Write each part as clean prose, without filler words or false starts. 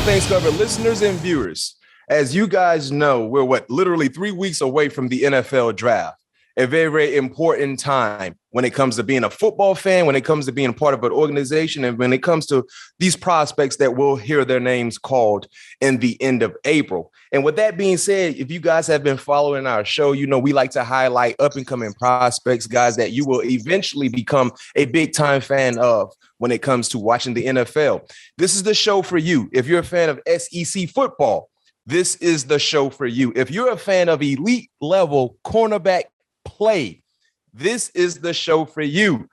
things covered, listeners and viewers. As you guys know, we're literally 3 weeks away from the NFL draft. A very, very important time when it comes to being a football fan, when it comes to being part of an organization, and when it comes to these prospects that will hear their names called in the end of April. And with that being said, if you guys have been following our show, you know we like to highlight up-and-coming prospects, guys that you will eventually become a big-time fan of when it comes to watching the NFL. This is the show for you. If you're a fan of SEC football, this is the show for you. If you're a fan of elite-level cornerback play, this is the show for you.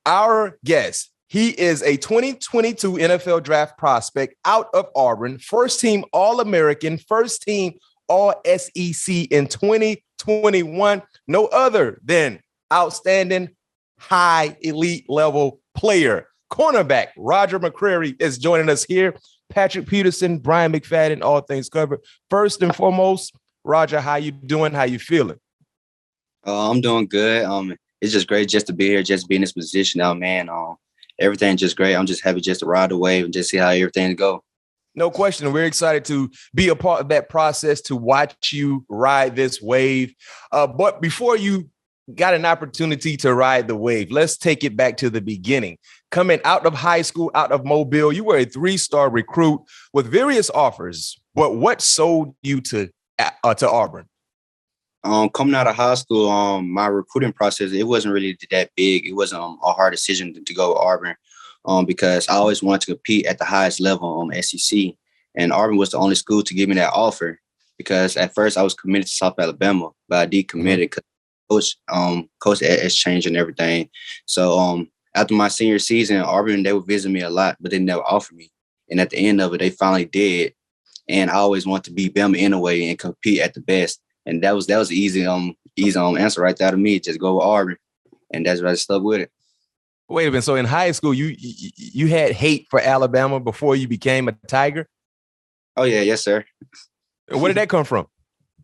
Our guest, he is a 2022 NFL draft prospect out of Auburn, first team All-American, first team All-SEC in 2021. No other than outstanding high elite level player. Cornerback Roger McCreary is joining us here. Patrick Peterson, Bryant McFadden, all things covered. First and foremost, Roger, how you doing? How you feeling? I'm doing good. It's just great just to be here, just be in this position now, man. Everything's just great. I'm just happy just to ride the wave and just see how everything go. No question. We're excited to be a part of that process, to watch you ride this wave. But before you got an opportunity to ride the wave, let's take it back to the beginning. Coming out of high school, out of Mobile, you were a 3-star recruit with various offers. But what sold you to Auburn? Coming out of high school, my recruiting process, it wasn't really that big. It wasn't a hard decision to go to Auburn because I always wanted to compete at the highest level, SEC. And Auburn was the only school to give me that offer because at first I was committed to South Alabama, but I decommitted because coach has changed and everything. So after my senior season, Auburn, they would visit me a lot, but they never offered me. And at the end of it, they finally did. And I always wanted to beat Bama anyway and compete at the best. And that was the easy answer right there to me. Just go with Auburn, and that's why I stuck with it. Wait a minute. So in high school, you had hate for Alabama before you became a Tiger? Oh yeah, yes sir. Where did that come from?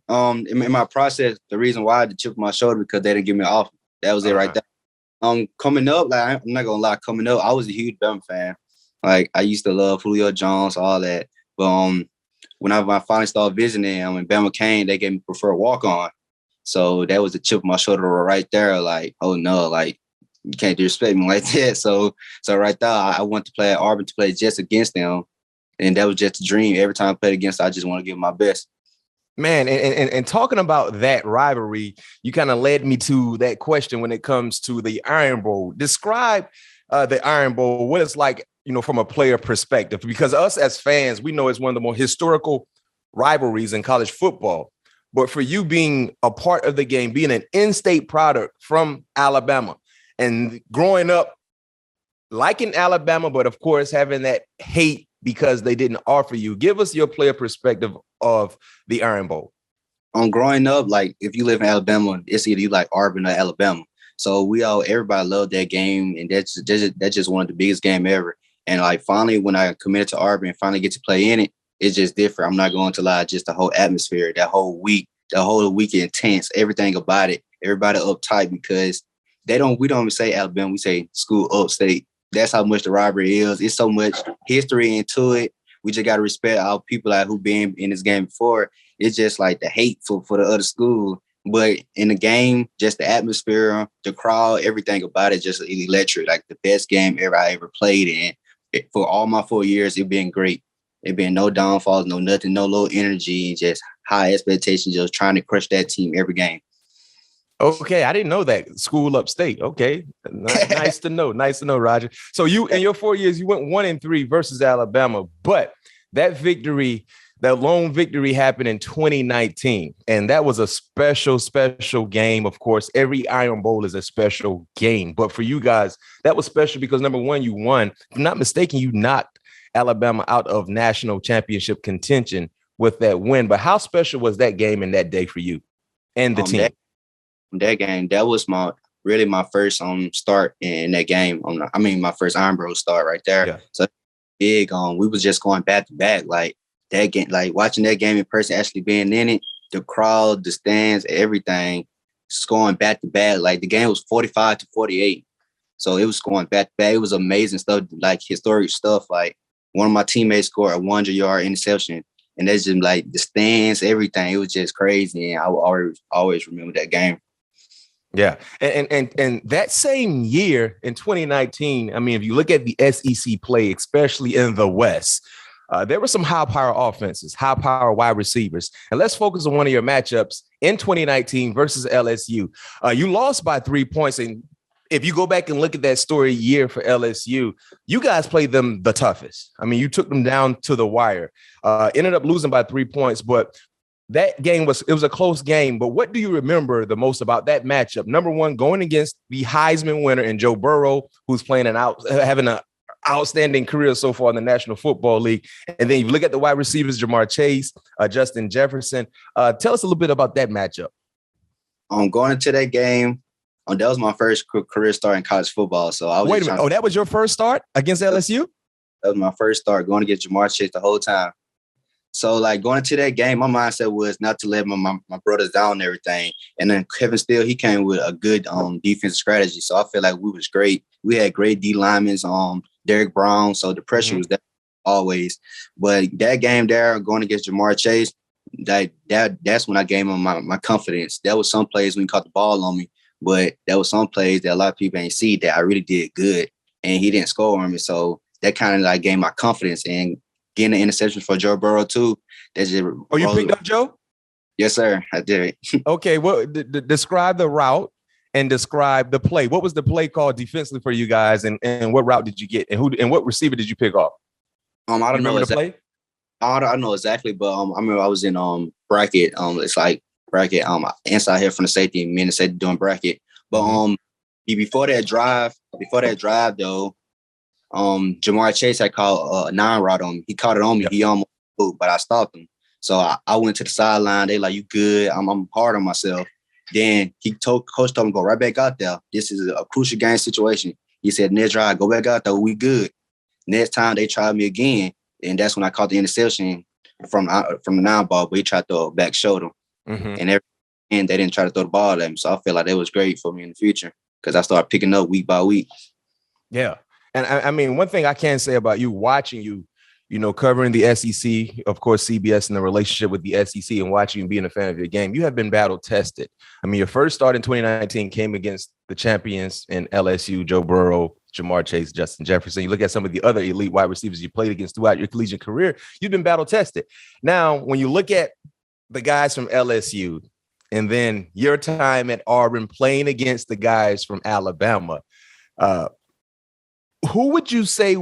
In my process, the reason why I had to chip my shoulder because they didn't give me an offer. That was it right there. Coming up, like I'm not gonna lie, coming up, I was a huge Bama fan. Like I used to love Julio Jones, all that, but when I finally started visiting and Bama came, they gave me preferred walk-on. So that was a chip on my shoulder right there. Like, oh no, like you can't disrespect me like that. So right there, I wanted to play at Auburn to play just against them. And that was just a dream. Every time I played against them, I just want to give my best. Man, and talking about that rivalry, you kind of led me to that question when it comes to the Iron Bowl. Describe the Iron Bowl, what it's like, from a player perspective, because us as fans, we know it's one of the more historical rivalries in college football. But for you being a part of the game, being an in-state product from Alabama and growing up liking Alabama, but of course having that hate because they didn't offer you, give us your player perspective of the Iron Bowl. Growing up, like if you live in Alabama, it's either you like Auburn or Alabama. So everybody loved that game, and that's just one of the biggest game ever. And like finally, when I committed to Auburn and finally get to play in it, it's just different. I'm not going to lie, just the whole atmosphere, that whole week, the whole week intense, everything about it. Everybody uptight because we don't even say Alabama, we say school upstate. That's how much the rivalry is. It's so much history into it. We just got to respect our people like who been in this game before. It's just like the hate for the other school. But in the game, just the atmosphere, the crowd, everything about it, just electric. Like the best game I ever played in. For all my 4 years, it been great. It been no downfalls, no nothing, no low energy, just high expectations, just trying to crush that team every game. Okay, I didn't know that. School upstate. Okay, nice to know. Nice to know, Roger. So you, in your 4 years, you went 1-3 versus Alabama, but that victory, that lone victory happened in 2019, and that was a special game. Of course, every Iron Bowl is a special game, but for you guys, that was special because number one, you won. If I'm not mistaken, you knocked Alabama out of national championship contention with that win. But how special was that game and that day for you and the team? That game, that was my first start in that game. My first Iron Bowl start right there. Yeah. So big. We was just going back to back. Like that game, like watching that game in person, actually being in it, the crowd, the stands, everything, just going back to back. Like the game was 45-48. So it was going back to back. It was amazing stuff, like historic stuff. Like one of my teammates scored a 100-yard interception. And that's just like the stands, everything. It was just crazy. And I will always remember that game. Yeah. And that same year in 2019, I mean, if you look at the SEC play, especially in the West, there were some high-power offenses, high-power wide receivers. And let's focus on one of your matchups in 2019 versus LSU. You lost by 3 points. And if you go back and look at that story year for LSU, you guys played them the toughest. I mean, you took them down to the wire, ended up losing by 3 points. But that game was a close game. But what do you remember the most about that matchup? Number one, going against the Heisman winner and Joe Burrow, who's playing having an outstanding career so far in the National Football League. And then you look at the wide receivers, Jamar Chase, Justin Jefferson. Tell us a little bit about that matchup. Going into that game, that was my first career start in college football. So I was Wait a minute. That was your first start against LSU? That was my first start going against Jamar Chase the whole time. So, like, going into that game, my mindset was not to let my brothers down and everything. And then Kevin Steele, he came with a good defensive strategy. So I feel like we was great. We had great D linemen, Derek Brown. So the pressure was there always. But that game there, going against Jamar Chase, that's when I gave him my confidence. That was some plays when he caught the ball on me. But there was some plays that a lot of people ain't see that I really did good. And he didn't score on me. So that kind of like gave my confidence. And getting the interception for Joe Burrow too. That's just you picked up Joe? Yes, sir. I did. Okay, well, describe the route and describe the play. What was the play called defensively for you guys, and what route did you get, and what receiver did you pick off? I don't know exactly. I know exactly, but I remember I was in bracket. It's like bracket. Inside here from the safety, me and the safety doing bracket. But before that drive though. Jamar Chase had called a 9 route on me. He caught it on me. Yep. He almost moved, but I stopped him. So I went to the sideline. They like, you good? I'm hard on myself. Then coach told him go right back out there. This is a crucial game situation. He said, next drive, go back out there. We good. Next time they tried me again, and that's when I caught the interception from the 9 ball, but he tried to throw it back shoulder. And they didn't try to throw the ball at him. So I feel like that was great for me in the future because I started picking up week by week. Yeah. And I mean, one thing I can say about you, watching you, covering the SEC, of course, CBS and the relationship with the SEC, and watching you being a fan of your game, you have been battle tested. I mean, your first start in 2019 came against the champions in LSU, Joe Burrow, Jamar Chase, Justin Jefferson. You look at some of the other elite wide receivers you played against throughout your collegiate career, you've been battle tested. Now, when you look at the guys from LSU and then your time at Auburn playing against the guys from Alabama, who would you say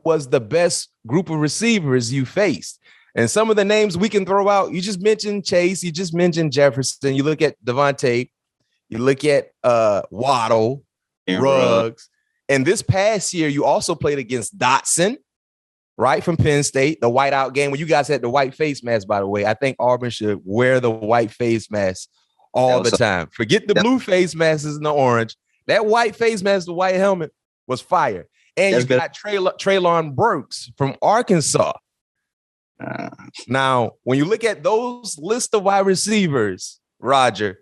was the best group of receivers you faced? And some of the names we can throw out, you just mentioned Chase, you just mentioned Jefferson, you look at Devontae, you look at Waddle, Ruggs. And this past year, you also played against Dotson, right, from Penn State, the whiteout game when you guys had the white face mask, by the way. I think Auburn should wear the white face mask all the time. Forget the blue face masks and the orange. That white face mask, the white helmet, was fire. And you got Treylon Burks from Arkansas. Now, when you look at those list of wide receivers, Roger,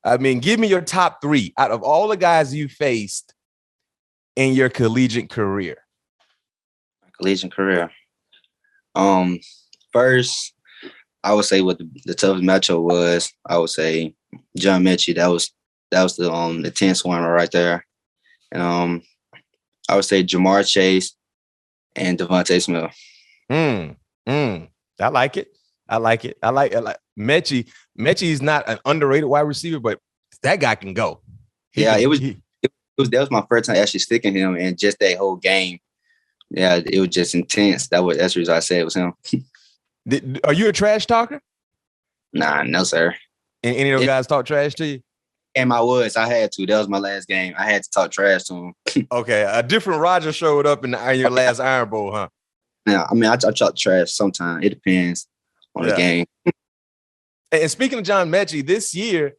I mean, give me your top 3 out of all the guys you faced in your collegiate career. First, I would say what the toughest matchup was. I would say John Mechie. That was the tense one right there. And I would say Jamar Chase and Devontae Smith. I like it. I like Mechie. Mechie is not an underrated wide receiver, but that guy can go. That was my first time actually sticking him, and just that whole game. Yeah, it was just intense. That's the reason I said it was him. Are you a trash talker? Nah, no, sir. And any of those guys talk trash to you? And I had to. That was my last game. I had to talk trash to him. Okay, a different Roger showed up in your last Iron Bowl, huh? Yeah, I mean, I talk trash sometimes. It depends on the game. And speaking of John Mechie, this year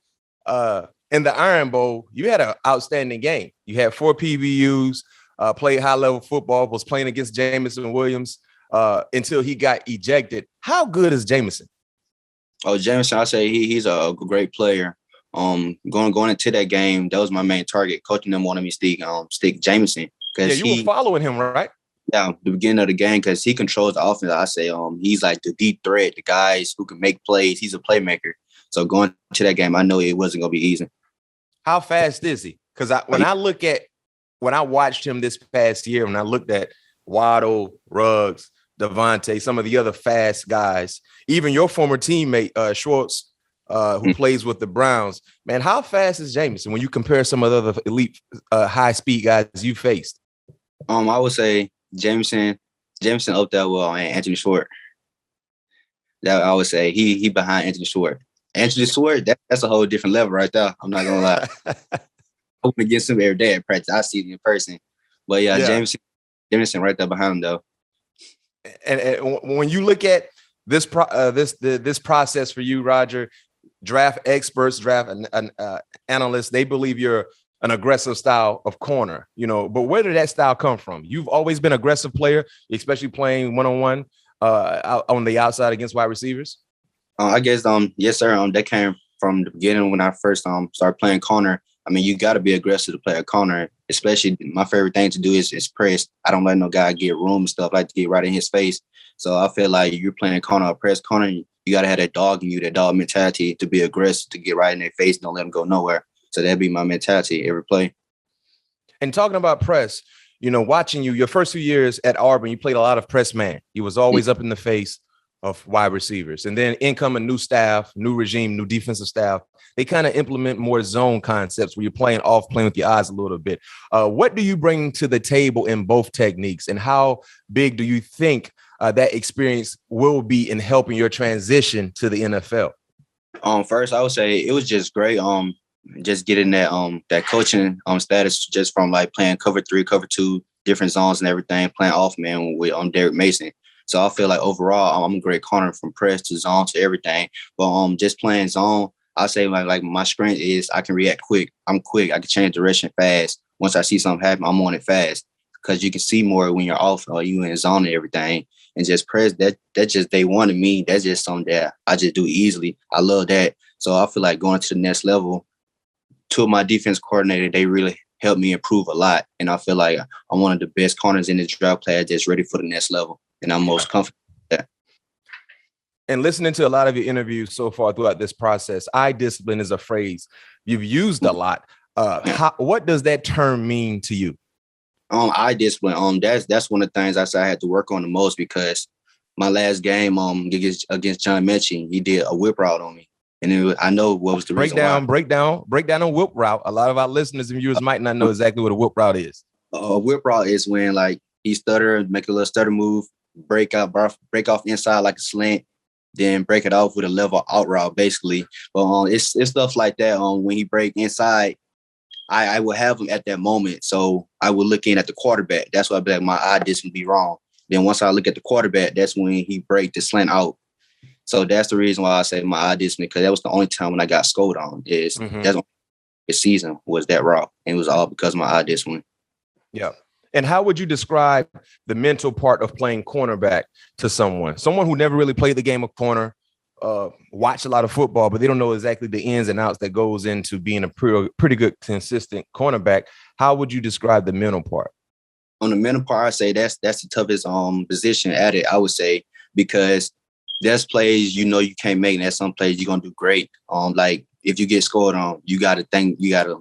in the Iron Bowl, you had an outstanding game. You had 4 PBUs, played high-level football, was playing against Jamison Williams until he got ejected. How good is Jamison? Oh, Jamison, I say he's a great player. Going into that game, that was my main target. Coaching them wanted me to stick Jamison. Yeah, you were following him, right? Yeah, the beginning of the game, because he controls the offense. I say he's like the deep threat, the guys who can make plays. He's a playmaker. So going to that game, I know it wasn't gonna be easy. How fast is he? Because when I watched him this past year, when I looked at Waddle, Ruggs, Devontae, some of the other fast guys, even your former teammate Schwartz, who plays with the Browns, man, how fast is Jameson when you compare some of the other elite high speed guys you faced? I would say Jameson up there with Anthony Schwartz. That I would say he behind Anthony Schwartz. Anthony Schwartz, that's a whole different level right there. I'm not gonna lie. I went against him every day at practice. I see him in person. But yeah. Jameson right there behind him though. And when you look at this process for you, Roger, draft experts, draft analysts, they believe you're an aggressive style of corner, but where did that style come from? You've always been an aggressive player, especially playing one-on-one out on the outside against wide receivers. I guess, yes, sir. That came from the beginning when I first started playing corner. I mean, you got to be aggressive to play a corner, especially my favorite thing to do is press. I don't let no guy get room and stuff. I like to get right in his face. So I feel like you're playing corner or press corner, you got to have that dog in you, that dog mentality to be aggressive, to get right in their face, don't let them go nowhere. So that'd be my mentality every play. And talking about press, watching you, your first 2 years at Auburn, you played a lot of press man. You was always up in the face of wide receivers. And then incoming new staff, new regime, new defensive staff, they kind of implement more zone concepts where you're playing with your eyes a little bit. What do you bring to the table in both techniques, and how big do you think that experience will be in helping your transition to the NFL? First, I would say it was just great. Just getting that coaching status just from like playing cover 3, cover 2, different zones and everything, playing off man with Derek Mason. So I feel like overall I'm a great corner from press to zone to everything. But just playing zone, I say like my strength is I can react quick. I'm quick. I can change direction fast. Once I see something happen, I'm on it fast because you can see more when you're off or you in zone and everything. And just press that just day one to me. That's just something that I just do easily. I love that. So I feel like going to the next level. Two of my defense coordinator, they really helped me improve a lot. And I feel like I'm one of the best corners in this draft class that's ready for the next level. And I'm most comfortable with that. And listening to a lot of your interviews so far throughout this process, eye discipline is a phrase you've used a lot. What does that term mean to you? Eye discipline. That's one of the things I said I had to work on the most because my last game against John Mechie, he did a whip route on me. And I know what was the reason why. Break down a whip route. A lot of our listeners and viewers might not know exactly what a whip route is. A whip route is when like he stutter, make a little stutter move, break off inside like a slant, then break it off with a level out route, basically. But it's stuff like that. When he break inside, I will have him at that moment. So I will look in at the quarterback. That's why I'd be like, my eye didn't be wrong. Then once I look at the quarterback, that's when he break the slant out. So that's the reason why I say my eye discipline, because that was the only time when I got scolded on. That's this season was that route. And it was all because of my eye discipline. Yeah. And how would you describe the mental part of playing cornerback to someone who never really played the game of corner, watch a lot of football, but they don't know exactly the ins and outs that goes into being a pretty good, consistent cornerback? How would you describe the mental part? On the mental part, I say that's the toughest position at it, I would say, because there's plays you can't make, and there's some plays you're gonna do great. Like if you get scored on, you gotta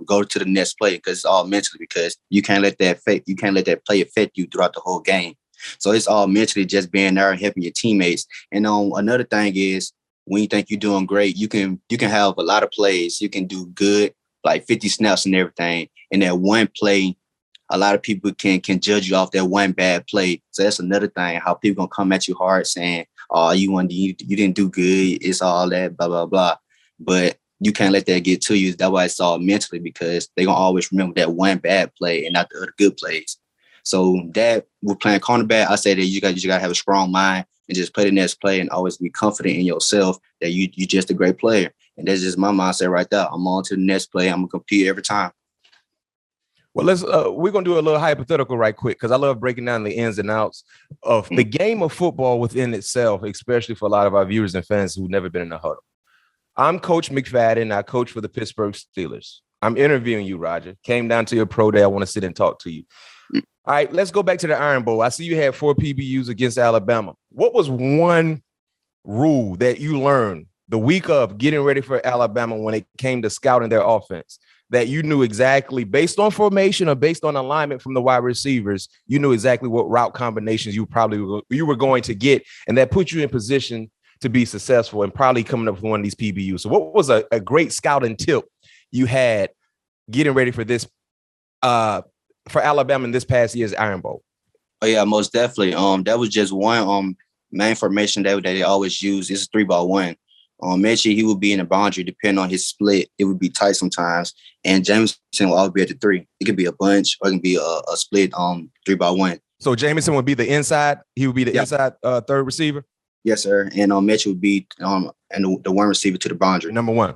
go to the next play because it's all mentally, because you can't let that play affect you throughout the whole game. So it's all mentally, just being there and helping your teammates. And another thing is when you think you're doing great, you can have a lot of plays. You can do good, like 50 snaps and everything. And that one play, a lot of people can judge you off that one bad play. So that's another thing, how people gonna come at you hard saying, "Oh, you didn't do good. It's all that blah blah blah." But you can't let that get to you. That's why it's all mentally, because they're gonna always remember that one bad play and not the other good plays. So that with playing cornerback, I say that you gotta have a strong mind and just play the next play and always be confident in yourself that you just a great player. And that's just my mindset right there. I'm on to the next play. I'm gonna compete every time. Well, we're going to do a little hypothetical right quick, because I love breaking down the ins and outs of the game of football within itself, especially for a lot of our viewers and fans who've never been in a huddle. I'm Coach McFadden. I coach for the Pittsburgh Steelers. I'm interviewing you, Roger. Came down to your pro day. I want to sit and talk to you. All right, let's go back to the Iron Bowl. I see you had 4 PBUs against Alabama. What was one rule that you learned the week of getting ready for Alabama when it came to scouting their offense that you knew exactly based on formation or based on alignment from the wide receivers, you knew exactly what route combinations you were going to get, and that put you in position to be successful and probably coming up with one of these PBUs. So what was a great scouting tip you had getting ready for this for Alabama in this past year's Iron Bowl? Oh yeah, most definitely. That was just one main formation that they always use. It's a 3-by-1. Mechie, he would be in the boundary depending on his split. It would be tight sometimes, and Jameson will always be at the 3. It could be a bunch or it can be a split 3-by-1. So Jameson would be the inside. He would be the inside third receiver. Yes, sir. And Mechie would be and the one receiver to the boundary. Number 1.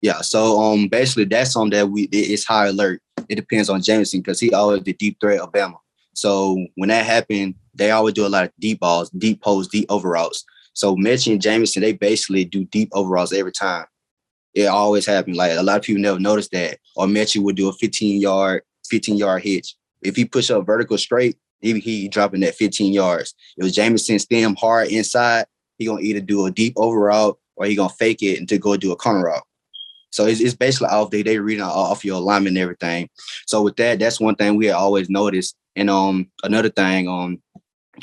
Yeah. So basically that's something that it's high alert. It depends on Jameson because he always the deep threat of Bama. So when that happened, they always do a lot of deep balls, deep posts, deep overalls. So Mechie and Jameson, they basically do deep overalls every time. It always happens. Like a lot of people never notice that. Or Mechie would do a 15-yard hitch. If he push up vertical straight, he dropping that 15 yards. If Jameson stem hard inside, he gonna either do a deep overall or he gonna fake it and to go do a corner route. So it's basically off they reading off your alignment and everything. So with that, that's one thing we had always noticed. And another thing,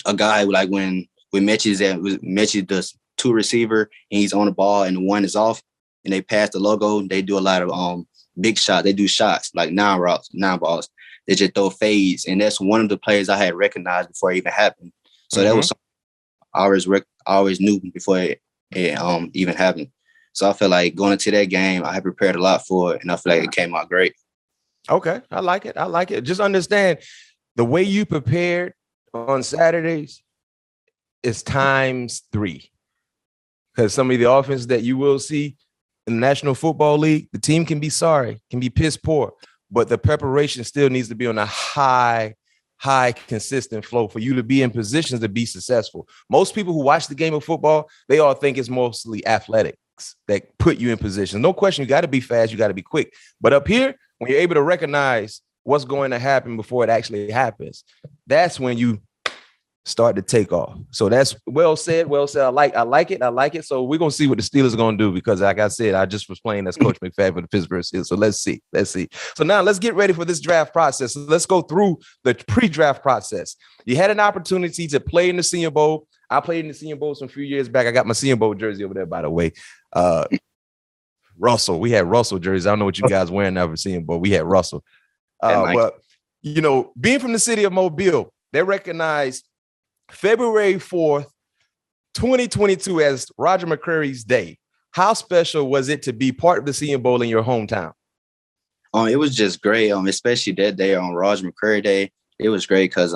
a guy like when Mechie does 2 receiver and he's on the ball and the 1 is off and they pass the logo, they do a lot of big shots. They do shots like 9 balls. They just throw fades. And that's one of the plays I had recognized before it even happened. So that was something I always knew before it even happened. So I feel like going into that game, I had prepared a lot for it, and I feel like it came out great. Okay, I like it. Just understand the way you prepared on Saturdays is times 3. Because some of the offense that you will see in the National Football League, the team can be sorry, can be piss poor, but the preparation still needs to be on a high, consistent flow for you to be in positions to be successful. Most people who watch the game of football, they all think it's mostly athletics that put you in position. No question, you got to be fast, you got to be quick. But up here, when you're able to recognize what's going to happen before it actually happens, that's when you start to take off. So that's well said. I like it. So we're going to see what the Steelers are going to do because, like I said, I just was playing as Coach McFadden for the Pittsburgh Steelers. So let's see. So now let's get ready for this draft process. Let's go through the pre-draft process. You had an opportunity to play in the Senior Bowl. I played in the Senior Bowl some few years back. I got my Senior Bowl jersey over there, by the way. Russell. We had Russell jerseys. I don't know what you guys wearing now for Senior Bowl. We had Russell. But, being from the city of Mobile, they recognized February 4th, 2022 as Roger McCreary's day. How special was it to be part of the Senior Bowl in your hometown? It was just great, especially that day on Roger McCreary Day. It was great because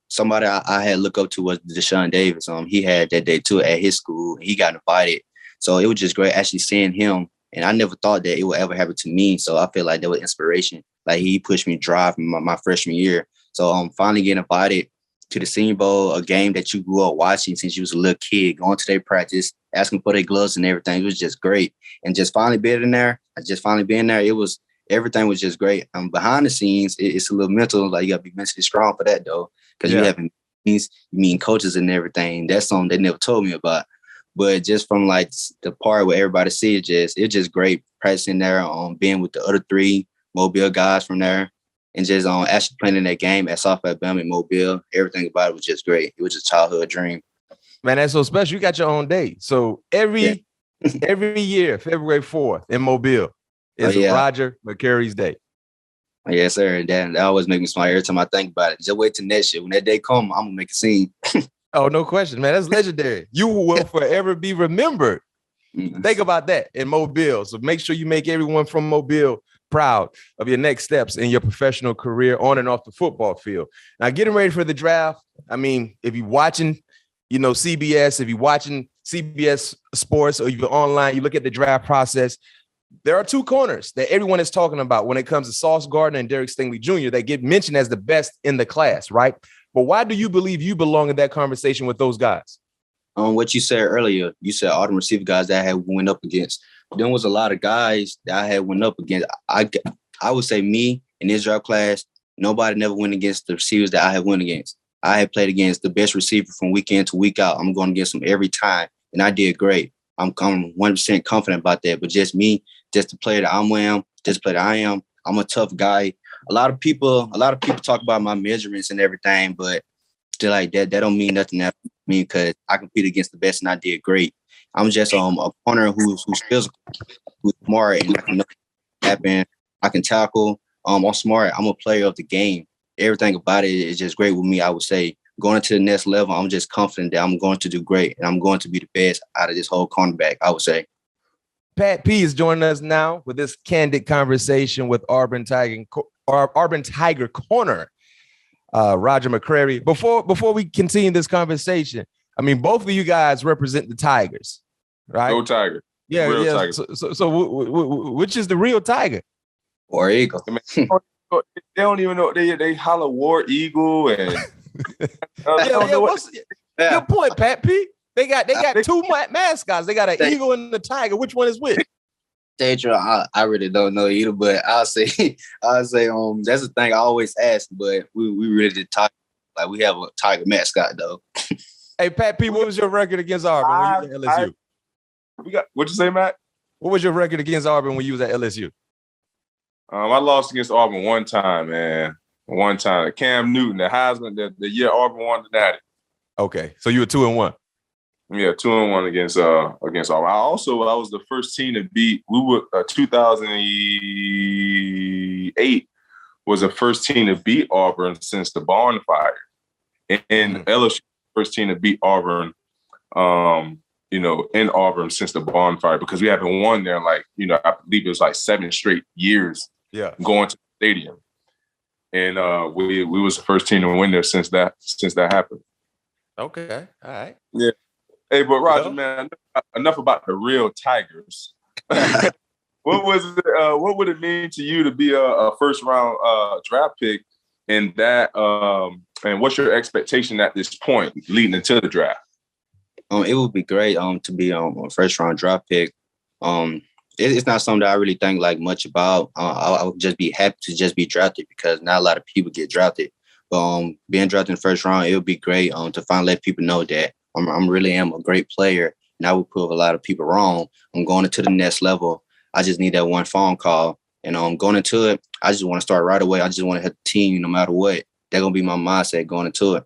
somebody I had looked up to was Deshaun Davis. He had that day too at his school. He got invited. So it was just great actually seeing him. And I never thought that it would ever happen to me. So I feel like that was inspiration. Like he pushed me to drive my freshman year. So finally getting invited to the Senior Bowl, a game that you grew up watching since you was a little kid, going to their practice, asking for their gloves and everything. It was just great. And just finally being there, everything was just great. Behind the scenes, it's a little mental. Like you got to be mentally strong for that though, because you have meetings, you meet coaches and everything. That's something they never told me about. But just from like the part where everybody see it's just great practicing there, being with the other 3 Mobile guys from there, and just actually playing in that game at South Alabama in Mobile. Everything about it was just great. It was a childhood dream. Man, that's so special. You got your own day. So every year, February 4th in Mobile is Roger McCreary's day. Yes, sir. That always make me smile every time I think about it. Just wait till next year. When that day comes, I'm going to make a scene. Oh, no question, man. That's legendary. You will forever be remembered. Think about that in Mobile. So make sure you make everyone from Mobile proud of your next steps in your professional career on and off the football field. Now, getting ready for the draft. I mean, if you're watching, CBS, if you're watching CBS Sports or you're online, you look at the draft process. There are 2 corners that everyone is talking about when it comes to Sauce Gardner and Derek Stingley Jr. They get mentioned as the best in the class, right? But why do you believe you belong in that conversation with those guys? What you said earlier, you said all the receiver guys that I had went up against. There was a lot of guys that I had went up against. I would say me in this draft class, nobody never went against the receivers that I have went against. I had played against the best receiver from week in to week out. I'm going against them every time, and I did great. I'm 100% confident about that. But just me, just the player that just the player that I am. I'm a tough guy. A lot of people talk about my measurements and everything, but still like that don't mean nothing to me because I compete against the best and I did great. I'm just a corner who's physical, who's smart, and I can know what happen. I can tackle. I'm smart. I'm a player of the game. Everything about it is just great with me, I would say. Going to the next level, I'm just confident that I'm going to do great and I'm going to be the best out of this whole cornerback, I would say. Pat P is joining us now with this candid conversation with Auburn Tiger corner, Roger McCreary. Before we continue this conversation, I mean, both of you guys represent the Tigers, right? Go Tiger. Yeah, real yeah. Tiger. So which is the real Tiger? War Eagle. They don't even know. They holler War Eagle and Good point, Pat P. They got two mascots. They got an eagle and the tiger. Which one is which? I really don't know either, but I'll say that's the thing I always ask, but we really did talk. Like we have a tiger mascot though. Hey, Pat P, what was your record against Auburn when you was at LSU? What'd you say, Matt? What was your record against Auburn when you was at LSU? I lost against Auburn one time, man. One time. Cam Newton, the Heisman, the year Auburn won the Natty. Okay, so you were 2-1. Yeah, 2-1 against Auburn. I was the first team to beat. We were 2008 was the first team to beat Auburn since the barn fire, and LSU first team to beat Auburn. In Auburn since the barn fire because we haven't won there in I believe it was like 7 straight years. Yeah, going to the stadium, and we was the first team to win there since that happened. Okay, all right. Yeah. Hey, but Roger, man, enough about the real Tigers. What would it mean to you to be a first round draft pick in that? And what's your expectation at this point leading into the draft? It would be great to be a first round draft pick. It's not something that I really think like much about. I would just be happy to just be drafted because not a lot of people get drafted. But being drafted in the first round, it would be great to finally let people know that I'm really am a great player, and I would prove a lot of people wrong. I'm going into the next level. I just need that one phone call, and going into it, I just want to start right away. I just want to hit the team no matter what. That's gonna be my mindset going into it.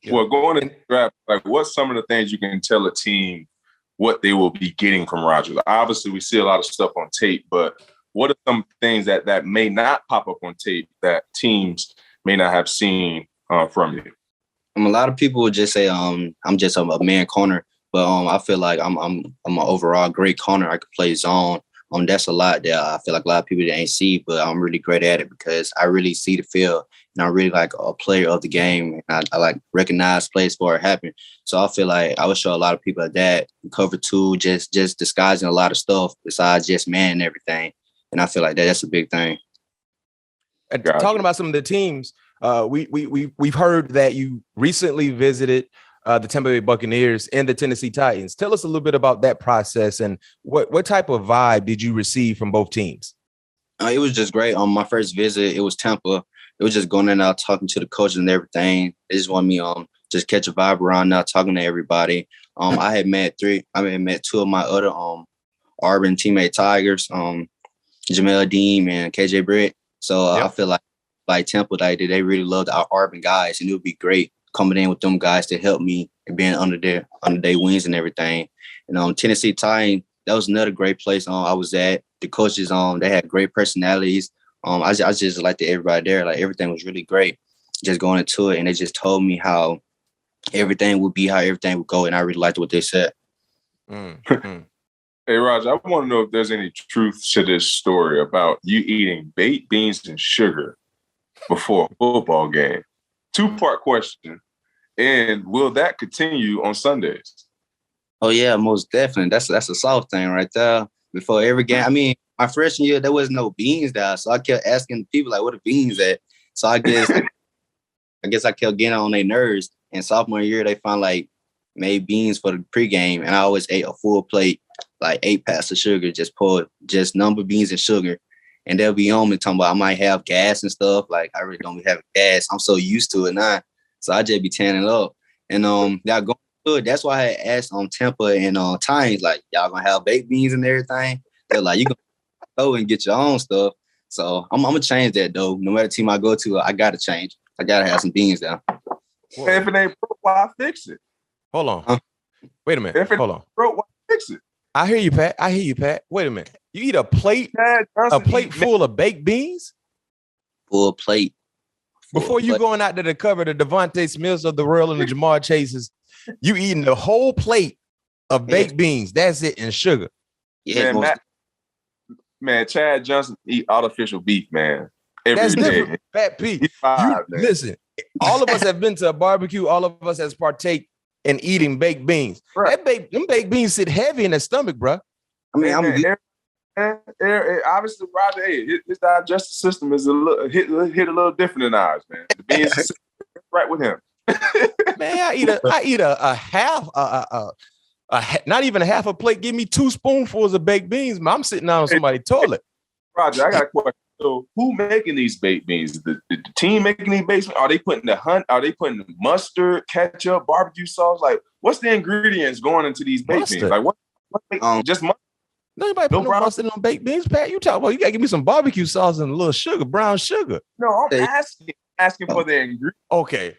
Yeah. Well, going into the draft, like what's some of the things you can tell a team what they will be getting from Roger? Obviously, we see a lot of stuff on tape, but what are some things that may not pop up on tape that teams may not have seen from you? A lot of people would just say I'm just a man corner, but I feel like I'm an overall great corner. I could play zone. That's a lot that I feel like a lot of people that ain't see, but I'm really great at it because I really see the field and I'm really like a player of the game. And I like recognize plays before it happen. So I feel like I would show a lot of people that cover 2, just disguising a lot of stuff besides just man and everything. And I feel like that's a big thing. And talking about some of the teams, we've heard that you recently visited the Tampa Bay Buccaneers and the Tennessee Titans. Tell us a little bit about that process and what type of vibe did you receive from both teams? It was just great. On my first visit, it was Tampa. It was just going in and out, talking to the coaches and everything. They just wanted me just catch a vibe around now, talking to everybody. I had met 2 of my other Auburn teammate Tigers, Jamel Dean and KJ Britt. So I feel like Temple, they really loved our Auburn guys, and it would be great coming in with them guys to help me and being under their wings and everything. And Tennessee Titans, that was another great place I was at. The coaches, they had great personalities. I just liked everybody there. Like everything was really great. Just going into it, and they just told me how everything would be, how everything would go, and I really liked what they said. Mm-hmm. Hey, Roger, I want to know if there's any truth to this story about you eating baked beans and sugar before a football game. 2-part question. And will that continue on Sundays? Oh, yeah, most definitely. That's a soft thing right there. Before every game. I mean, my freshman year, there was no beans there. So I kept asking people, like, what are beans at? So I guess I kept getting on their nerves. And sophomore year, they found, like, made beans for the pregame. And I always ate a full plate, like 8 packs of sugar, just number beans and sugar. and they'll be on me talking about I might have gas and stuff. Like I really don't be having gas. I'm so used to it now, so I just be tanning up. And y'all going to it. That's why I asked on Tampa and Tines, like y'all gonna have baked beans and everything. They're like, you can go and get your own stuff. So I'm gonna change that though. No matter team I go to, I gotta change. I gotta have some beans down. Well, if it ain't broke, why fix it? Hold on. Wait a minute. If it Hold on. broke, why fix it? I hear you, Pat. Wait a minute. You eat a plate full of baked beans? Full plate. Before you going out there to cover the Devontae Smiths of the world and the Jamar Chases, you eating the whole plate of baked beans. That's it, and sugar. Yeah, man, Chad Johnson eat artificial beef, man. That's day. Different. Pat P. Listen, all of us have been to a barbecue. All of us has partake in eating baked beans. Right. Them baked beans sit heavy in the stomach, bro. I mean, obviously, Roger, his digestive system is hit a little different than ours, man. The beans is right with him. Man, I eat a half, not even a half a plate. Give me 2 spoonfuls of baked beans, man. I'm sitting down on somebody's toilet. Roger, I got a question. So, who making these baked beans? The team making these baked beans? Are they putting Are they putting mustard, ketchup, barbecue sauce? Like, what's the ingredients going into these baked beans? Like, what just mustard? Nobody put no mustard on baked beans, Pat. You talk about you gotta give me some barbecue sauce and a little sugar, brown sugar. No, I'm asking for the ingredients. Okay.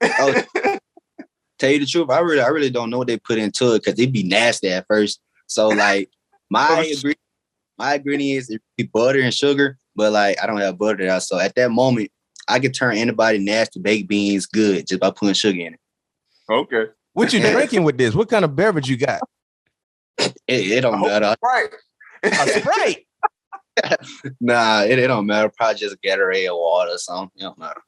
Tell you the truth, I really don't know what they put into it because it'd be nasty at first. So like my ingredients is butter and sugar, but like I don't have butter now. So at that moment, I could turn anybody nasty baked beans good just by putting sugar in it. Okay. What you drinking with this? What kind of beverage you got? It don't matter. Right. A Sprite. Nah, it don't matter. Probably just Gatorade or water or something. It don't matter.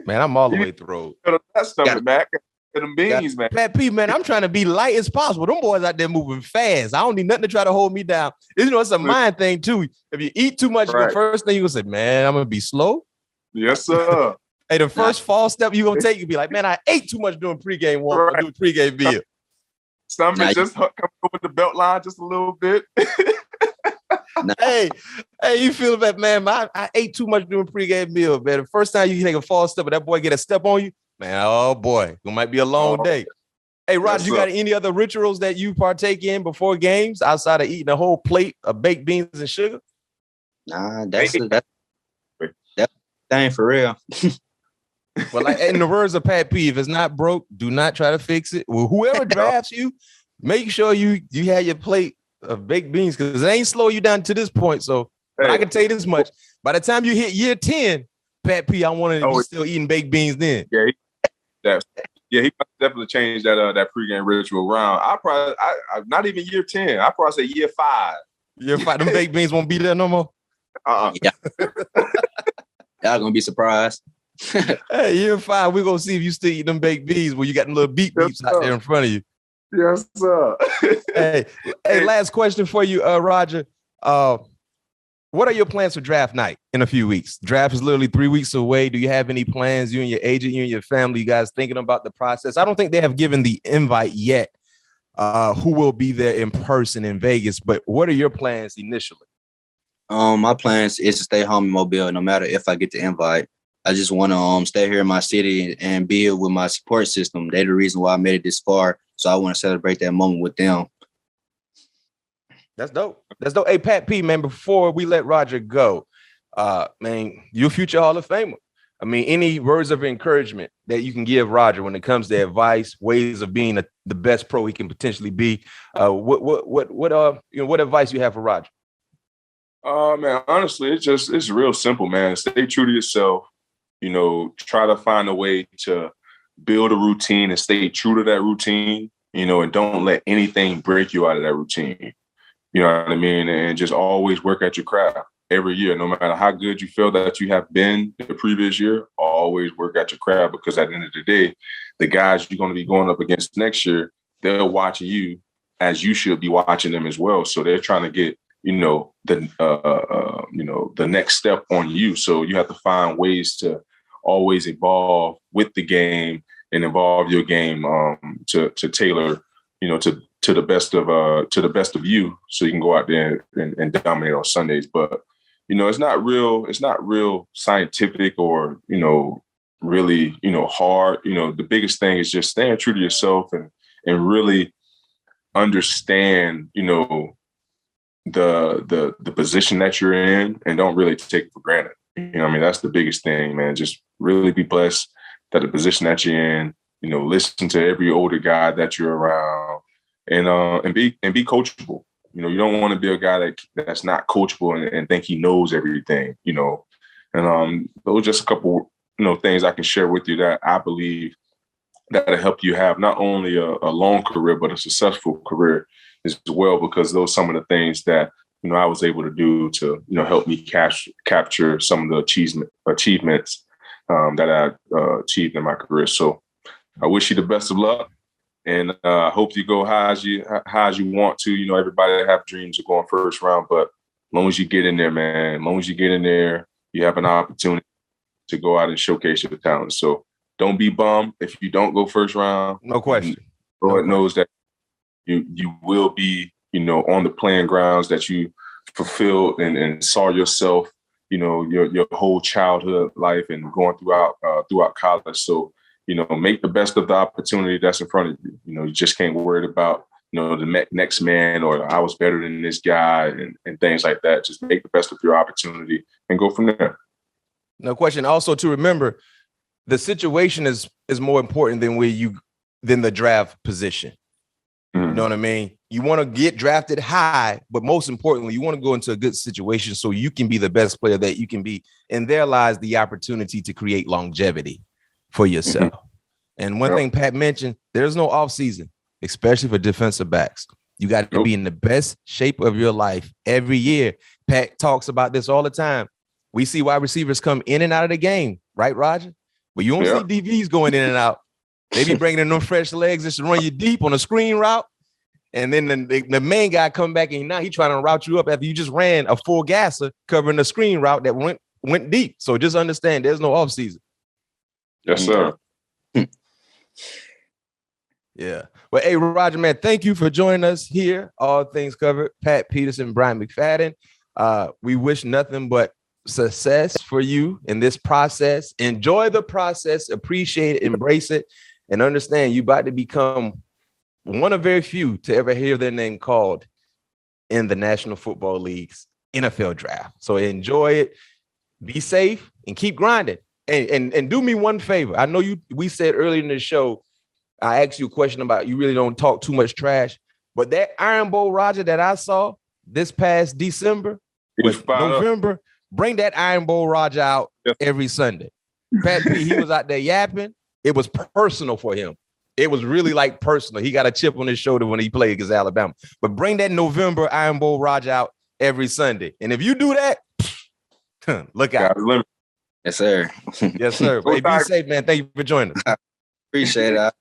Man, I'm all the way through. That's something back. Them beans, man. Pat P, man, I'm trying to be light as possible. Them boys out there moving fast. I don't need nothing to try to hold me down. It's a mind thing too. If you eat too much, the first thing you gonna say, man, I'm gonna be slow. Yes, sir. Hey, the first false step you gonna take, you be like, man, I ate too much during pregame walk or doing pregame meal. Stomach just come over the belt line just a little bit. Hey, you feel that, man? I ate too much during pregame meal, man. The first time you take a false step, but that boy get a step on you, man. Oh boy, it might be a long day. Hey, Roger, you got any other rituals that you partake in before games outside of eating a whole plate of baked beans and sugar? Nah, that's thing for real. Well, like in the words of Pat P, if it's not broke, do not try to fix it. Well, whoever drafts you, make sure you have your plate of baked beans because it ain't slow you down to this point. So I can tell you this much: by the time you hit year 10, Pat P, I want to be still eating baked beans then. He definitely changed that pregame ritual around. I not even year 10. I probably say year 5. Year 5, them baked beans won't be there no more. Yeah, y'all gonna be surprised. Hey, year 5, we're gonna see if you still eat them baked beans where you got them little beeps out there in front of you. Yes, sir. hey, last question for you, Roger. What are your plans for draft night in a few weeks? Draft is literally 3 weeks away. Do you have any plans, you and your agent, you and your family, you guys thinking about the process? I don't think they have given the invite yet, who will be there in person in Vegas, but what are your plans initially? My plans is to stay home in Mobile no matter if I get the invite. I just want to stay here in my city and build with my support system. They're the reason why I made it this far. So I want to celebrate that moment with them. That's dope. Hey, Pat P, man, before we let Roger go, man, you're a future Hall of Famer. I mean, any words of encouragement that you can give Roger when it comes to advice, ways of being the best pro he can potentially be? What advice you have for Roger? Man, honestly, it's real simple, man. Stay true to yourself. Try to find a way to build a routine and stay true to that routine, and don't let anything break you out of that routine. You know what I mean? And just always work at your craft every year, no matter how good you feel that you have been the previous year, always work at your craft because at the end of the day, the guys you're going to be going up against next year, they're watching you as you should be watching them as well. So they're trying to get, the next step on you. So you have to find ways to always evolve with the game and evolve your game to tailor, to the best of you, so you can go out there and dominate on Sundays. But it's not real scientific or, really, hard. The biggest thing is just staying true to yourself and really understand, the position that you're in and don't really take it for granted. That's the biggest thing, man. Just really be blessed that the position that you're in, listen to every older guy that you're around and be coachable. You don't want to be a guy that's not coachable and think he knows everything, and those are just a couple, things I can share with you that I believe that'll help you have not only a long career, but a successful career as well, because those are some of the things that, I was able to do to, help me capture some of the achievements that I achieved in my career. So I wish you the best of luck. And I hope you go high as you want to. Everybody have dreams of going first round, but as long as you get in there, man, as long as you get in there, you have an opportunity to go out and showcase your talent. So don't be bummed if you don't go first round. No question. Lord knows that you will be, on the playing grounds that you fulfilled and saw yourself, your whole childhood life and going throughout college. So, make the best of the opportunity that's in front of you. You just can't worry about, the next man or I was better than this guy and things like that. Just make the best of your opportunity and go from there. No question. Also to remember, the situation is more important than the draft position. You know what I mean? You want to get drafted high, but most importantly, you want to go into a good situation so you can be the best player that you can be. And there lies the opportunity to create longevity for yourself. And one thing Pat mentioned, there's no off season, especially for defensive backs. You got to be in the best shape of your life every year. Pat talks about this all the time. We see wide receivers come in and out of the game, right, Roger? But you don't see DBs going in and out. They be bringing in them fresh legs just to run you deep on a screen route. And then the main guy come back and now he's trying to route you up after you just ran a full gasser covering the screen route that went deep. So just understand there's no off season. Yes, sir. Yeah. Well, hey, Roger, man, thank you for joining us here. All Things Covered. Pat Peterson, Bryant McFadden. We wish nothing but success for you in this process. Enjoy the process, appreciate it, embrace it, and understand you about to become one of very few to ever hear their name called in the National Football League's NFL draft. So enjoy it, be safe, and keep grinding. And do me one favor. I know we said earlier in the show, I asked you a question about you really don't talk too much trash, but that Iron Bowl Roger that I saw this past December, November, bring that Iron Bowl Roger out every Sunday. Pat P, he was out there yapping. It was personal for him. It was really like personal. He got a chip on his shoulder when he played against Alabama. But bring that November Iron Bowl Roger out every Sunday. And if you do that, look out. Yes, sir. Yes, sir. Hey, be safe, man. Thank you for joining us. Appreciate it.